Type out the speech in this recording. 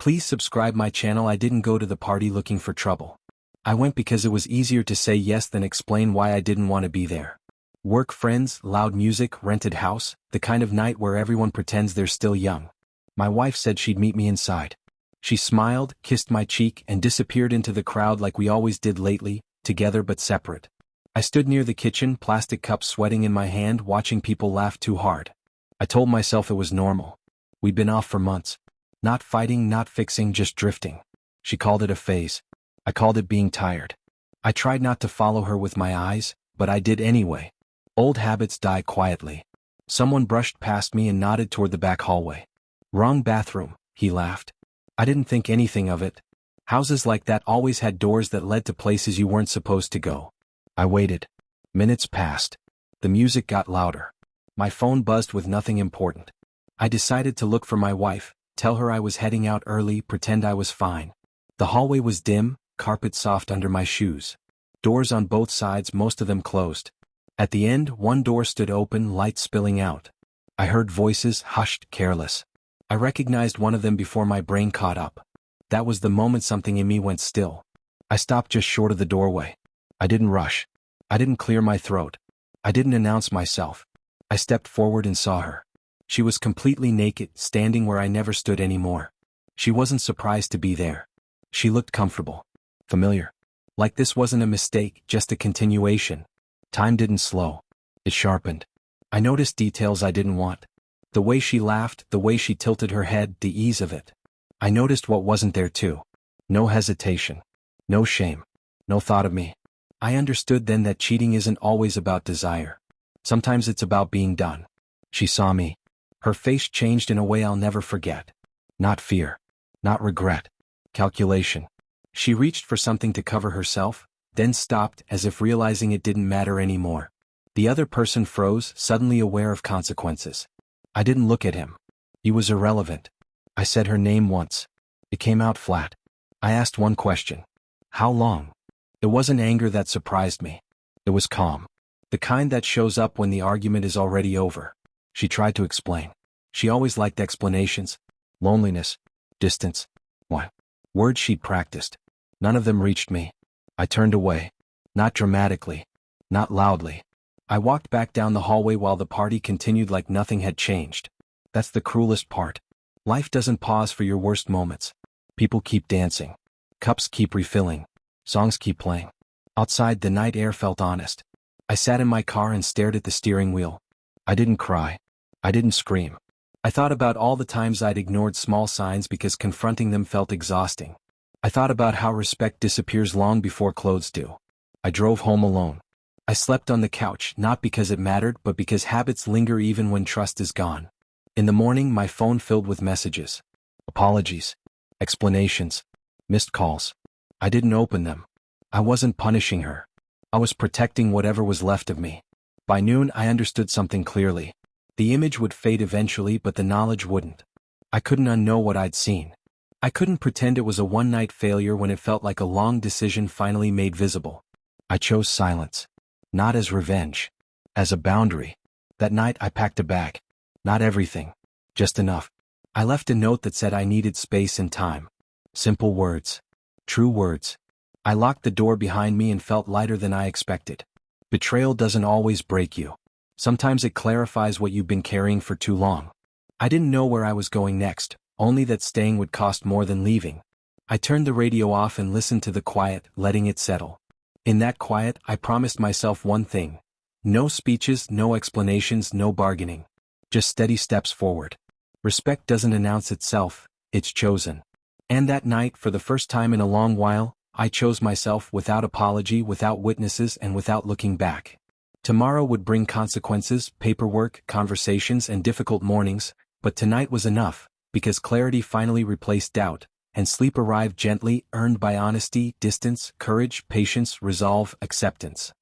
Please subscribe my channel. I didn't go to the party looking for trouble. I went because it was easier to say yes than explain why I didn't want to be there. Work, friends, loud music, rented house, the kind of night where everyone pretends they're still young. My wife said she'd meet me inside. She smiled, kissed my cheek, and disappeared into the crowd like we always did lately, together but separate. I stood near the kitchen, plastic cups sweating in my hand, watching people laugh too hard. I told myself it was normal. We'd been off for months. Not fighting, not fixing, just drifting. She called it a phase. I called it being tired. I tried not to follow her with my eyes, but I did anyway. Old habits die quietly. Someone brushed past me and nodded toward the back hallway. Wrong bathroom, he laughed. I didn't think anything of it. Houses like that always had doors that led to places you weren't supposed to go. I waited. Minutes passed. The music got louder. My phone buzzed with nothing important. I decided to look for my wife, tell her I was heading out early, pretend I was fine. The hallway was dim, carpet soft under my shoes. Doors on both sides, most of them closed. At the end, one door stood open, light spilling out. I heard voices, hushed, careless. I recognized one of them before my brain caught up. That was the moment something in me went still. I stopped just short of the doorway. I didn't rush. I didn't clear my throat. I didn't announce myself. I stepped forward and saw her. She was completely naked, standing where I never stood anymore. She wasn't surprised to be there. She looked comfortable. Familiar. Like this wasn't a mistake, just a continuation. Time didn't slow. It sharpened. I noticed details I didn't want. The way she laughed, the way she tilted her head, the ease of it. I noticed what wasn't there too. No hesitation. No shame. No thought of me. I understood then that cheating isn't always about desire. Sometimes it's about being done. She saw me. Her face changed in a way I'll never forget. Not fear. Not regret. Calculation. She reached for something to cover herself, then stopped as if realizing it didn't matter anymore. The other person froze, suddenly aware of consequences. I didn't look at him. He was irrelevant. I said her name once. It came out flat. I asked one question. How long? It wasn't anger that surprised me. It was calm. The kind that shows up when the argument is already over. She tried to explain. She always liked explanations. Loneliness. Distance. What? Words she'd practiced. None of them reached me. I turned away. Not dramatically. Not loudly. I walked back down the hallway while the party continued like nothing had changed. That's the cruelest part. Life doesn't pause for your worst moments. People keep dancing. Cups keep refilling. Songs keep playing. Outside, the night air felt honest. I sat in my car and stared at the steering wheel. I didn't cry. I didn't scream. I thought about all the times I'd ignored small signs because confronting them felt exhausting. I thought about how respect disappears long before clothes do. I drove home alone. I slept on the couch, not because it mattered, but because habits linger even when trust is gone. In the morning, my phone filled with messages. Apologies. Explanations. Missed calls. I didn't open them. I wasn't punishing her. I was protecting whatever was left of me. By noon, I understood something clearly. The image would fade eventually, but the knowledge wouldn't. I couldn't unknow what I'd seen. I couldn't pretend it was a one-night failure when it felt like a long decision finally made visible. I chose silence. Not as revenge. As a boundary. That night, I packed a bag. Not everything. Just enough. I left a note that said I needed space and time. Simple words. True words. I locked the door behind me and felt lighter than I expected. Betrayal doesn't always break you. Sometimes it clarifies what you've been carrying for too long. I didn't know where I was going next, only that staying would cost more than leaving. I turned the radio off and listened to the quiet, letting it settle. In that quiet, I promised myself one thing. No speeches, no explanations, no bargaining. Just steady steps forward. Respect doesn't announce itself, it's chosen. And that night, for the first time in a long while, I chose myself without apology, without witnesses, and without looking back. Tomorrow would bring consequences, paperwork, conversations, and difficult mornings, but tonight was enough, because clarity finally replaced doubt, and sleep arrived gently, earned by honesty, distance, courage, patience, resolve, acceptance.